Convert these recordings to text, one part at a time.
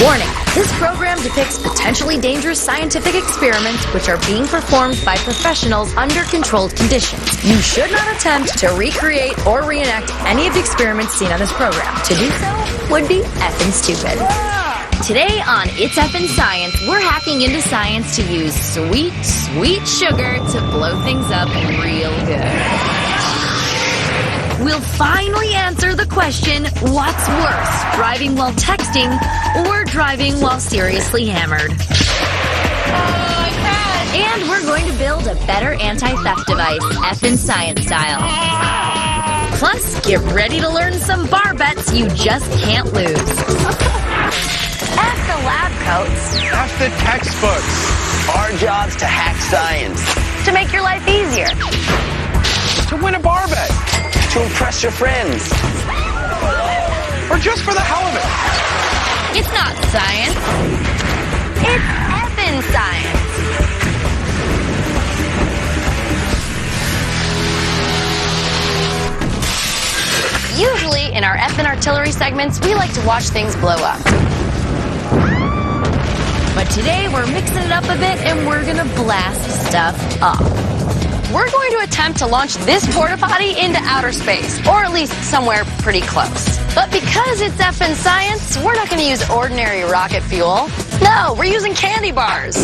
Warning, this program depicts potentially dangerous scientific experiments which are being performed by professionals under controlled conditions. You should not attempt to recreate or reenact any of the experiments seen on this program. To do so would be effing stupid. Today on It's Effin' Science, we're hacking into science to use sweet, sweet sugar to blow things up real good. We'll finally answer the question, what's worse, driving while texting or driving while seriously hammered? And we're going to build a better anti-theft device, Effin' Science style. Plus, get ready to learn some bar bets you just can't lose. F the lab coats. F the textbooks. Our job's to hack science. To make your life easier. To win a bar bet. To impress your friends. Or just for the hell of it. It's not science. It's effin' science. Usually, in our effin' artillery segments, we like to watch things blow up. But today, we're mixing it up a bit, and we're gonna blast stuff off. We're going to attempt to launch this porta potty into outer space, or at least somewhere pretty close. But because it's effin' science, we're not going to use ordinary rocket fuel. No, we're using candy bars.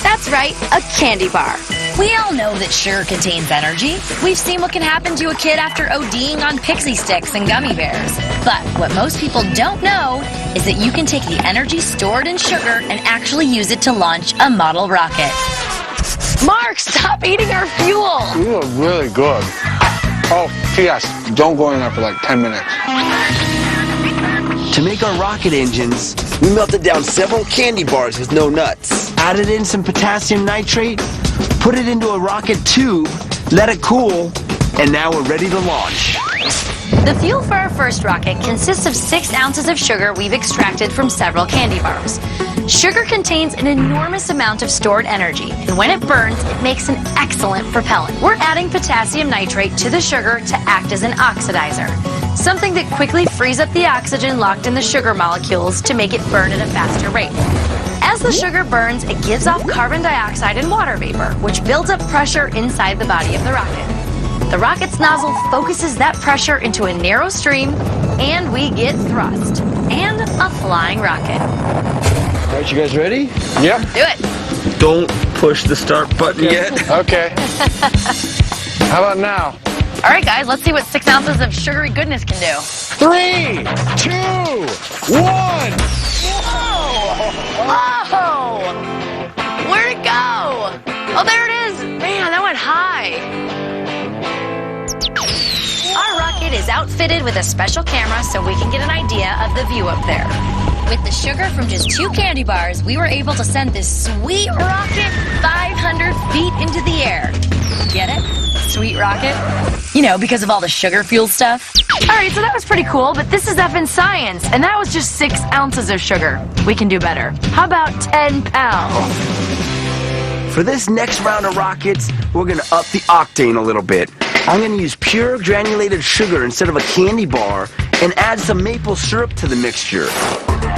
That's right, a candy bar. We all know that sugar contains energy. We've seen what can happen to a kid after ODing on pixie sticks and gummy bears. But what most people don't know is that you can take the energy stored in sugar and actually use it to launch a model rocket. Mark, stop eating our fuel! You look really good. Oh, P.S. Don't go in there for like 10 minutes. To make our rocket engines, we melted down several candy bars with no nuts. Added in some potassium nitrate, put it into a rocket tube, let it cool, and now we're ready to launch. The fuel for our first rocket consists of 6 ounces of sugar we've extracted from several candy bars. Sugar contains an enormous amount of stored energy, and when it burns, it makes an excellent propellant. We're adding potassium nitrate to the sugar to act as an oxidizer, something that quickly frees up the oxygen locked in the sugar molecules to make it burn at a faster rate. As the sugar burns, it gives off carbon dioxide and water vapor, which builds up pressure inside the body of the rocket. The rocket's nozzle focuses that pressure into a narrow stream, and we get thrust, and a flying rocket. All right, you guys ready? Yep. Do it. Don't push the start button yet. Okay. How about now? All right, guys, let's see what 6 ounces of sugary goodness can do. 3, 2, 1. Whoa! Where'd it go? Oh, there it is. Man, that went high. Our rocket is outfitted with a special camera so we can get an idea of the view up there. With the sugar from just 2 candy bars, we were able to send this sweet rocket 500 feet into the air. Get it? Sweet rocket? You know, because of all the sugar-fueled stuff. All right, so that was pretty cool, but this is effin' science, and that was just 6 ounces of sugar. We can do better. How about 10 pounds? For this next round of rockets, we're gonna up the octane a little bit. I'm gonna use pure granulated sugar instead of a candy bar and add some maple syrup to the mixture.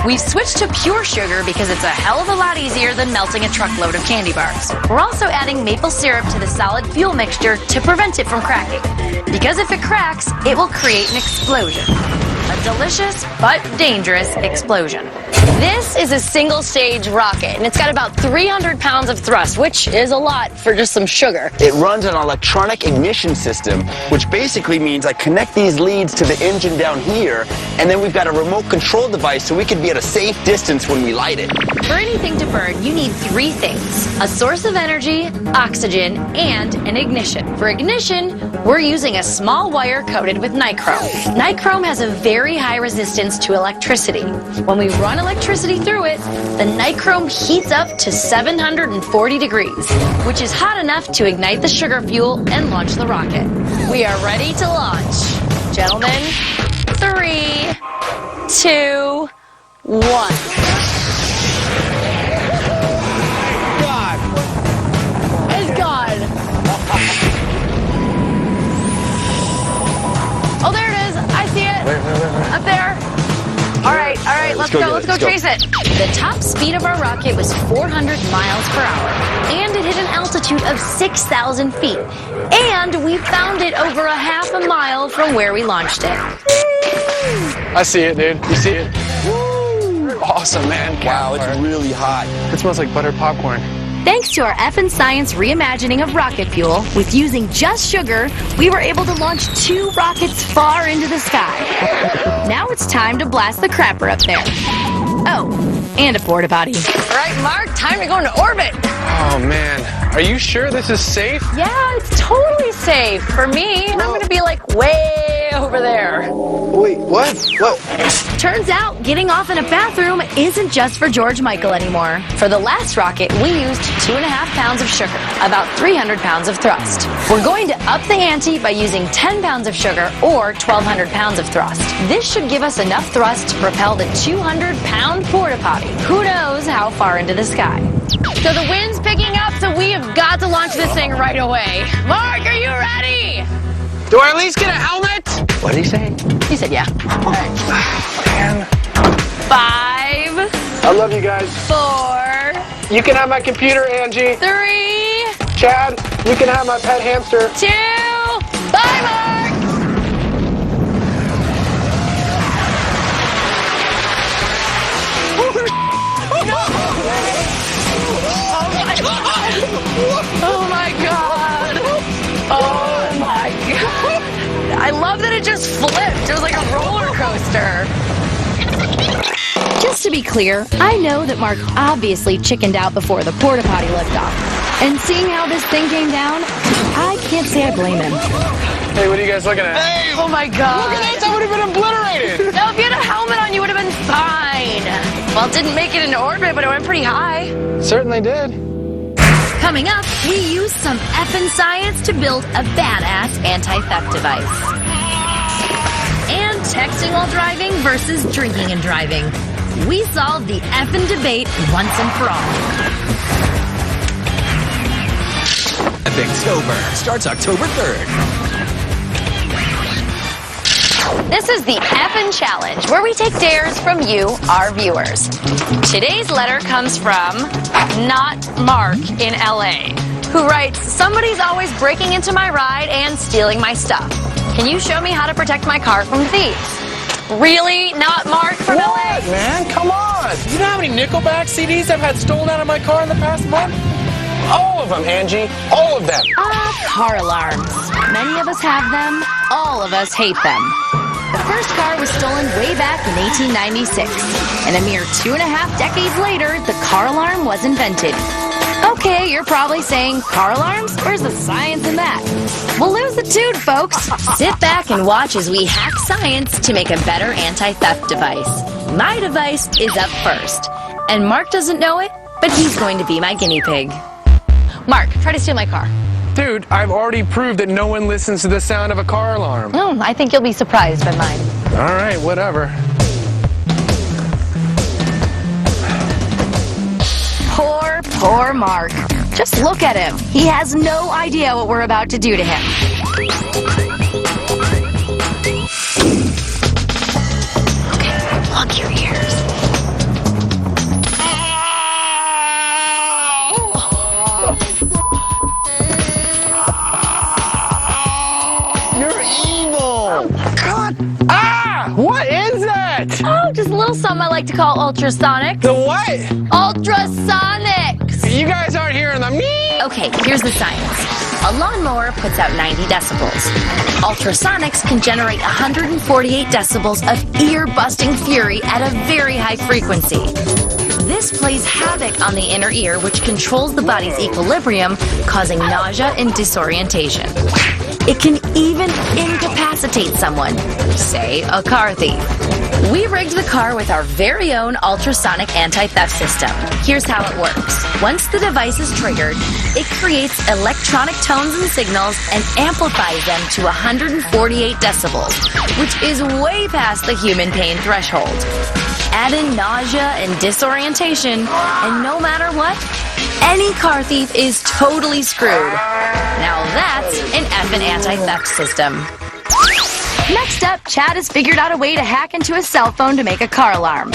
We've switched to pure sugar because it's a hell of a lot easier than melting a truckload of candy bars. We're also adding maple syrup to the solid fuel mixture to prevent it from cracking. Because if it cracks, it will create an explosion. A delicious but dangerous explosion. This is a single-stage rocket, and it's got about 300 pounds of thrust, which is a lot for just some sugar. It runs on an electronic ignition system, which basically means I connect these leads to the engine down here, and then we've got a remote control device so we can be at a safe distance when we light it. For anything to burn, you need 3 things: a source of energy, oxygen, and an ignition. For ignition, we're using a small wire coated with nichrome. Nichrome has a very high resistance to electricity. When we run electricity through it, the nichrome heats up to 740 degrees, which is hot enough to ignite the sugar fuel and launch the rocket. We are ready to launch. Gentlemen, 3, 2, 1. It's gone. Oh, there it is. I see it. Wait. Up there. All right, let's Let's go chase it. The top speed of our rocket was 400 miles per hour, and it hit an altitude of 6,000 feet. And we found it over a half a mile from where we launched it. I see it, dude. You see it? Woo! Awesome, man. Wow, it's really hot. It smells like buttered popcorn. Thanks to our Effin Science reimagining of rocket fuel, with using just sugar, we were able to launch 2 rockets far into the sky. Now it's time to blast the crapper up there. Oh, and a porta potty. All right, Mark, time to go into orbit. Oh, man. Are you sure this is safe? Yeah, it's totally safe. For me, I'm going to be like way over there. Wait, what? What? Turns out getting off in a bathroom isn't just for George Michael anymore. For the last rocket, we used 2.5 pounds of sugar, about 300 pounds of thrust. We're going to up the ante by using 10 pounds of sugar or 1,200 pounds of thrust. This should give us enough thrust to propel the 200-pound porta potty. Who knows how far into the sky? So the wind's picking up, so we have got to launch this thing right away. Mark, are you ready? Do I at least get a helmet? What did he say? He said yeah. Man. 5, I love you guys. 4, You can have my computer, Angie. 3, Chad, you can have my pet hamster. 2, bye, Mark! Oh my god! Oh my god! I love that it just flipped. It was like a roller coaster. Just to be clear, I know that Mark obviously chickened out before the porta potty liftoff. And seeing how this thing came down, I can't say I blame him. Hey, what are you guys looking at? Hey! Oh my god! Look at this! I would have been obliterated! No, if you had a helmet on, you would have been fine. Well, it didn't make it into orbit, but it went pretty high. Certainly did. Coming up, we used some Effin Science to build a badass anti-theft device. And texting while driving versus drinking and driving. We solved the Effin debate once and for all. Epic Sober starts October 3rd. This is the Effin Challenge, where we take dares from you, our viewers. Today's letter comes from Not Mark in LA, who writes, somebody's always breaking into my ride and stealing my stuff. Can you show me how to protect my car from thieves? Really? Not Mark from LA? Man, come on! You know how many Nickelback CDs I've had stolen out of my car in the past month? All of them, Angie. All of them. Car alarms. Many of us have them. All of us hate them. The first car was stolen way back in 1896. And a mere 2.5 decades later, the car alarm was invented. Okay, you're probably saying, car alarms? Where's the science in that? We'll lose the tune, folks. Sit back and watch as we hack science to make a better anti-theft device. My device is up first. And Mark doesn't know it, but he's going to be my guinea pig. Mark, try to steal my car. Dude, I've already proved that no one listens to the sound of a car alarm. Oh, I think you'll be surprised by mine. All right, whatever. Poor Mark. Just look at him. He has no idea what we're about to do to him. Okay, plug your ears. You're evil! God! Ah! What is that? Oh, just a little something I like to call ultrasonics. The what? Ultrasonics! You guys aren't hearing the me. Okay, here's the science. A lawnmower puts out 90 decibels. Ultrasonics can generate 148 decibels of ear-busting fury at a very high frequency. This plays havoc on the inner ear, which controls the body's equilibrium, causing nausea and disorientation. It can even incapacitate someone, say a car thief. We rigged the car with our very own ultrasonic anti-theft system. Here's how it works. Once the device is triggered, it creates electronic tones and signals and amplifies them to 148 decibels, which is way past the human pain threshold. Add in nausea and disorientation, and no matter what, any car thief is totally screwed. Now that's an Effin anti-theft system. Next up, Chad has figured out a way to hack into a cell phone to make a car alarm.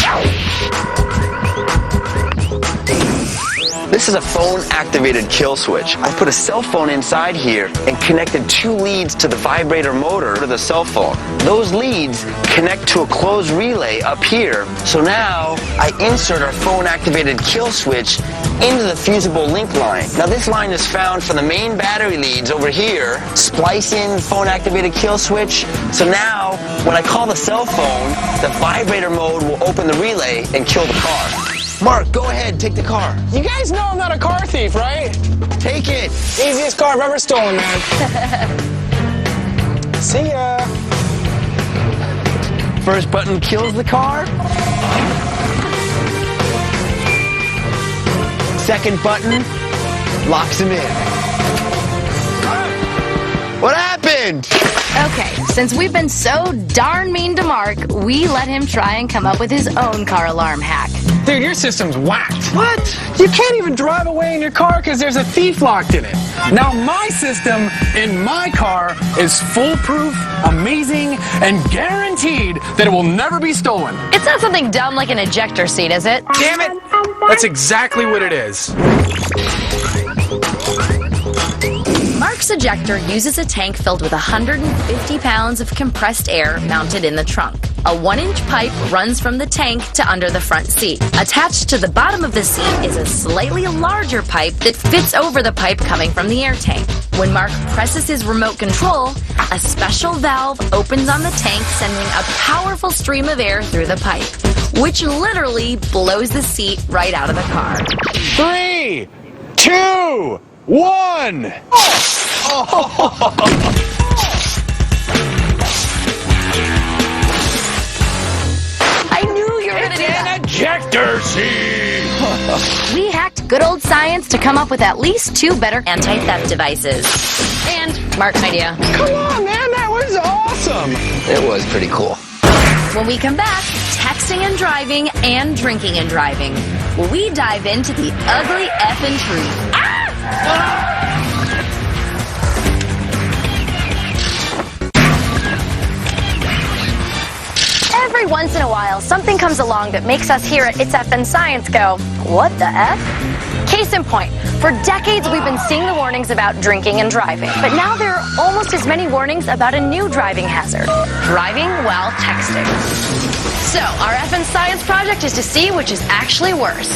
This is a phone-activated kill switch. I put a cell phone inside here and connected 2 leads to the vibrator motor of the cell phone. Those leads connect to a closed relay up here. So now I insert our phone-activated kill switch into the fusible link line. Now this line is found from the main battery leads over here. Splice in phone-activated kill switch. So now when I call the cell phone, the vibrator mode will open the relay and kill the car. Mark, go ahead, take the car. You guys know I'm not a car thief, right? Take it. Easiest car I've ever stolen, man. See ya. First button kills the car. Second button locks him in. What happened? Okay, since we've been so darn mean to Mark, we let him try and come up with his own car alarm hack. Dude, your system's whacked. What? You can't even drive away in your car because there's a thief locked in it. Now my system in my car is foolproof, amazing, and guaranteed that it will never be stolen. It's not something dumb like an ejector seat, is it? Damn it! That's exactly what it is. Mark's ejector uses a tank filled with 150 pounds of compressed air mounted in the trunk. A 1-inch pipe runs from the tank to under the front seat. Attached to the bottom of the seat is a slightly larger pipe that fits over the pipe coming from the air tank. When Mark presses his remote control, a special valve opens on the tank, sending a powerful stream of air through the pipe, which literally blows the seat right out of the car. 3, 2, 1. I knew you were going to do that. Ejector seat. We hacked good old science to come up with at least 2 better anti-theft devices. And Mark's idea. Come on, man, that was awesome. It was pretty cool. When we come back, texting and driving and drinking and driving, we dive into the ugly effing truth. Every once in a while, something comes along that makes us here at It's Effin' Science go, what the F? Case in point, for decades we've been seeing the warnings about drinking and driving, but now there are almost as many warnings about a new driving hazard, driving while texting. So, our Effin' Science project is to see which is actually worse,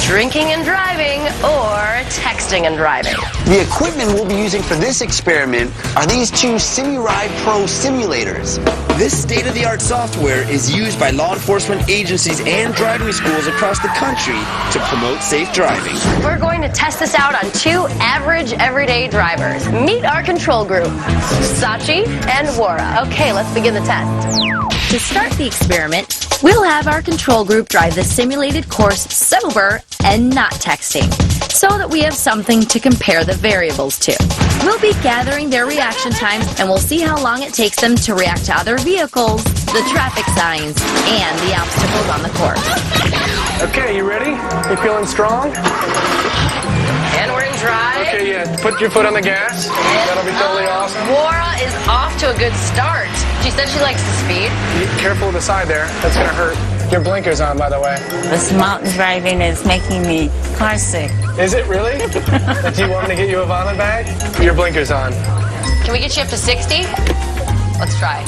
drinking and driving or texting and driving. The equipment we'll be using for this experiment are these 2 SimiRide Pro simulators. This state-of-the-art software is used by law enforcement agencies and driving schools across the country to promote safe driving. We're going to test this out on 2 average everyday drivers. Meet our control group, Sachi and Wara. Okay, let's begin the test. To start the experiment, we'll have our control group drive the simulated course sober and not texting, so that we have something to compare the variables to. We'll be gathering their reaction times, and we'll see how long it takes them to react to other vehicles, the traffic signs, and the obstacles on the course. Okay, you ready? You feeling strong? And we're in drive. Okay, yeah, put your foot on the gas. That'll be totally awesome. Wara is off to a good start. She said she likes the speed. Be careful with the side there. That's gonna hurt. Your blinker's on, by the way. This mountain driving is making me car sick. Is it really? Do you want me to get you a vomit bag? Your blinker's on. Can we get you up to 60? Let's try.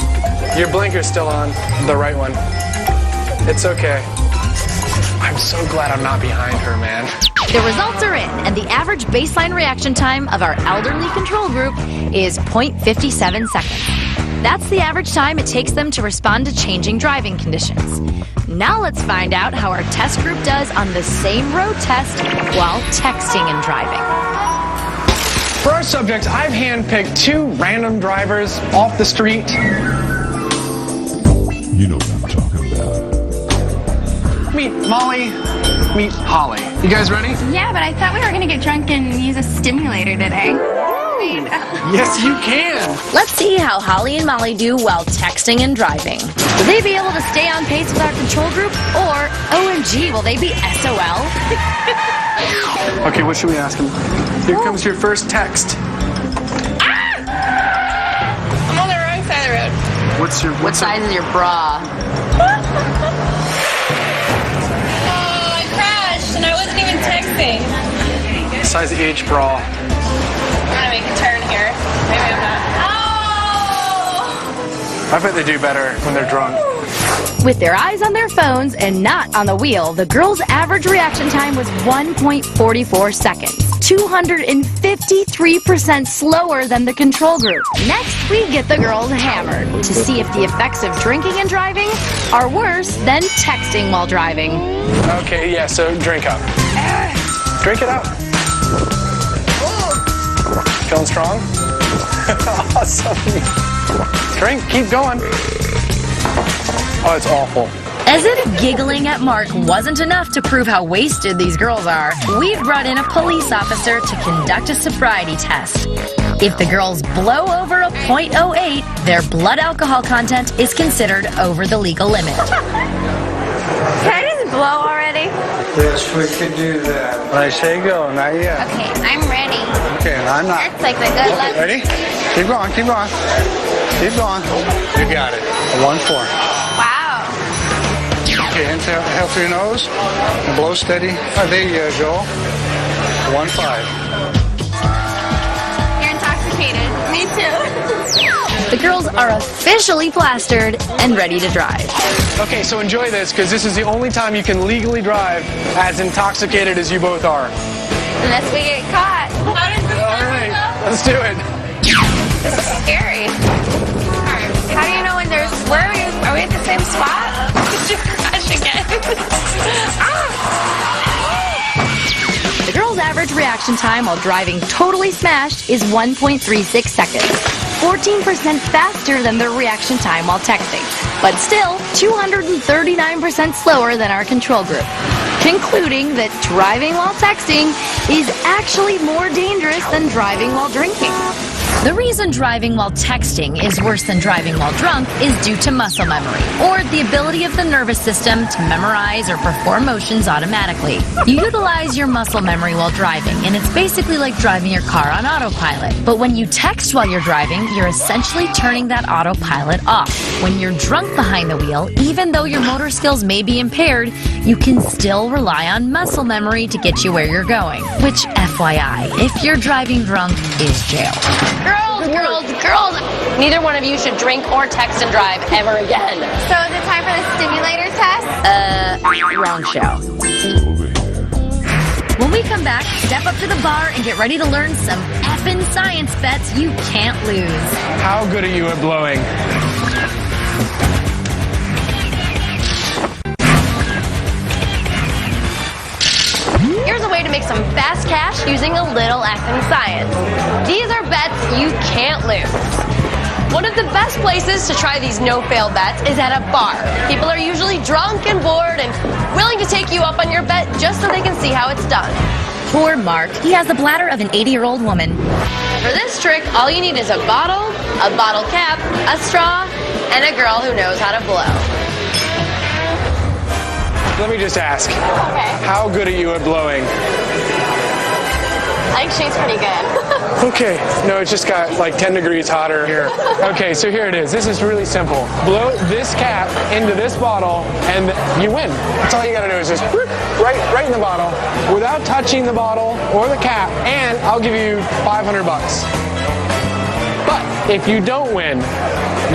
Your blinker's still on. The right one. It's okay. I'm so glad I'm not behind her, man. The results are in, and the average baseline reaction time of our elderly control group is 0.57 seconds. That's the average time it takes them to respond to changing driving conditions. Now let's find out how our test group does on the same road test while texting and driving. For our subjects, I've handpicked 2 random drivers off the street. You know what I'm talking about. Meet Molly, meet Holly. You guys ready? Yeah, but I thought we were going to get drunk and use a stimulator today. Yes, you can. Let's see how Holly and Molly do while texting and driving. Will they be able to stay on pace with our control group? Or, OMG, will they be SOL? Okay, what should we ask them? Here comes your first text. I'm on the wrong side of the road. What size is your bra? I crashed and I wasn't even texting. Size H bra. I'm gonna make a turn here. Maybe I'm not. Oh! I bet they do better when they're drunk. With their eyes on their phones and not on the wheel, the girls' average reaction time was 1.44 seconds, 253% slower than the control group. Next, we get the girls hammered to see if the effects of drinking and driving are worse than texting while driving. Okay, yeah, so drink up. Drink it up. Feeling strong? Awesome. Drink, keep going. Oh, it's awful. As if giggling at Mark wasn't enough to prove how wasted these girls are, we've brought in a police officer to conduct a sobriety test. If the girls blow over a .08, their blood alcohol content is considered over the legal limit. Can I just blow already? Yes, we could do that. When I say go, not yet. Okay, I'm ready. Okay, and I'm not. That's like the good luck. Ready? Keep going, keep going. Keep going. You got it. 1-4. Wow. Okay, inhale through your nose and blow steady. Oh, there you go. 1-5. You're intoxicated. Me too. The girls are officially plastered and ready to drive. Okay, so enjoy this, because this is the only time you can legally drive as intoxicated as you both are. Unless we get caught. How does this All right, let's do it. This is scary. How do you know when there's... Where are we? Are we at the same spot? Did you crash again? The girls' average reaction time while driving totally smashed is 1.36 seconds, 14% faster than their reaction time while texting, but still 239% slower than our control group, concluding that driving while texting is actually more dangerous than driving while drinking. The reason driving while texting is worse than driving while drunk is due to muscle memory, or the ability of the nervous system to memorize or perform motions automatically. You utilize your muscle memory while driving, and it's basically like driving your car on autopilot. But when you text while you're driving, you're essentially turning that autopilot off. When you're drunk behind the wheel, even though your motor skills may be impaired, you can still rely on muscle memory to get you where you're going. Which, FYI, if you're driving drunk, is jail. Girls! Neither one of you should drink or text and drive ever again. So is it time for the stimulator test? Wrong show. When we come back, step up to the bar and get ready to learn some effin' science bets you can't lose. How good are you at blowing? Here's a way to make some fast cash using a little effin' science. These are bets you can't lose. One of the best places to try these no-fail bets is at a bar. People are usually drunk and bored and willing to take you up on your bet just so they can see how it's done. Poor Mark. He has the bladder of an 80-year-old woman. For this trick, all you need is a bottle cap, a straw, and a girl who knows how to blow. Let me just ask, how good are you at blowing? I think she's pretty good. Okay, no, it just got like 10 degrees hotter here. Okay, so here it is. This is really simple. Blow this cap into this bottle and you win. That's all you gotta do is just right in the bottle without touching the bottle or the cap, and I'll give you $500. But if you don't win,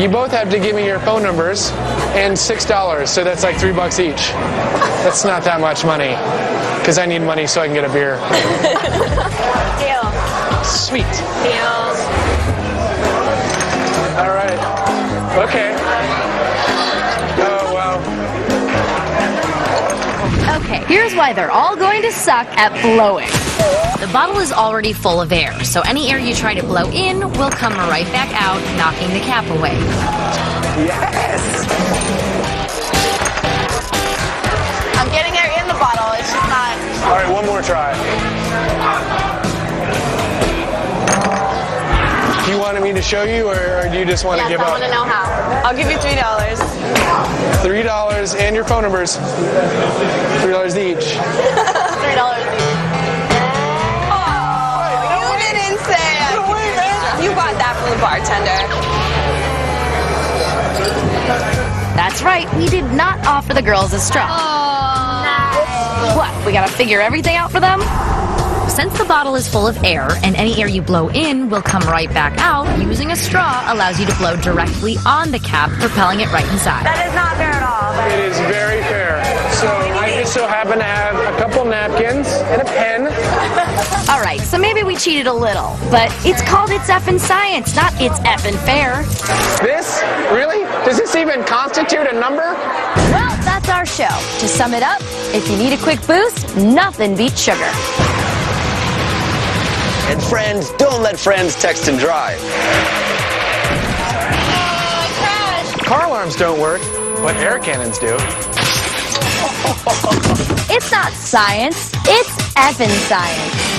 you both have to give me your phone numbers and $6, so that's like $3 each. That's not that much money, because I need money so I can get a beer. Deal. Sweet. Deal. All right. Okay. Oh, wow. Okay, here's why they're all going to suck at blowing. The bottle is already full of air, so any air you try to blow in will come right back out, knocking the cap away. Yes! I'm getting air in the bottle. It's just not... All right, one more try. Do you want me to show you, or do you just want to give I up? want to know how. I'll give you $3. $3 and your phone numbers. $3 each. $3 each. You didn't say. You bought that from the bartender. That's right, we did not offer the girls a straw. What, we gotta figure everything out for them? Since the bottle is full of air, and any air you blow in will come right back out, using a straw allows you to blow directly on the cap, propelling it right inside. That is not fair at all. It is very fair. So I just so happen to have a couple napkins and a pen. All right, so maybe we cheated a little, but it's called It's Effin' Science, not It's Effin' Fair. This? Really? Does this even constitute a number? Well, that's our show. To sum it up, if you need a quick boost, nothing beats sugar. And friends, don't let friends text and drive. Car alarms don't work, but air cannons do. It's not science, it's effin' science.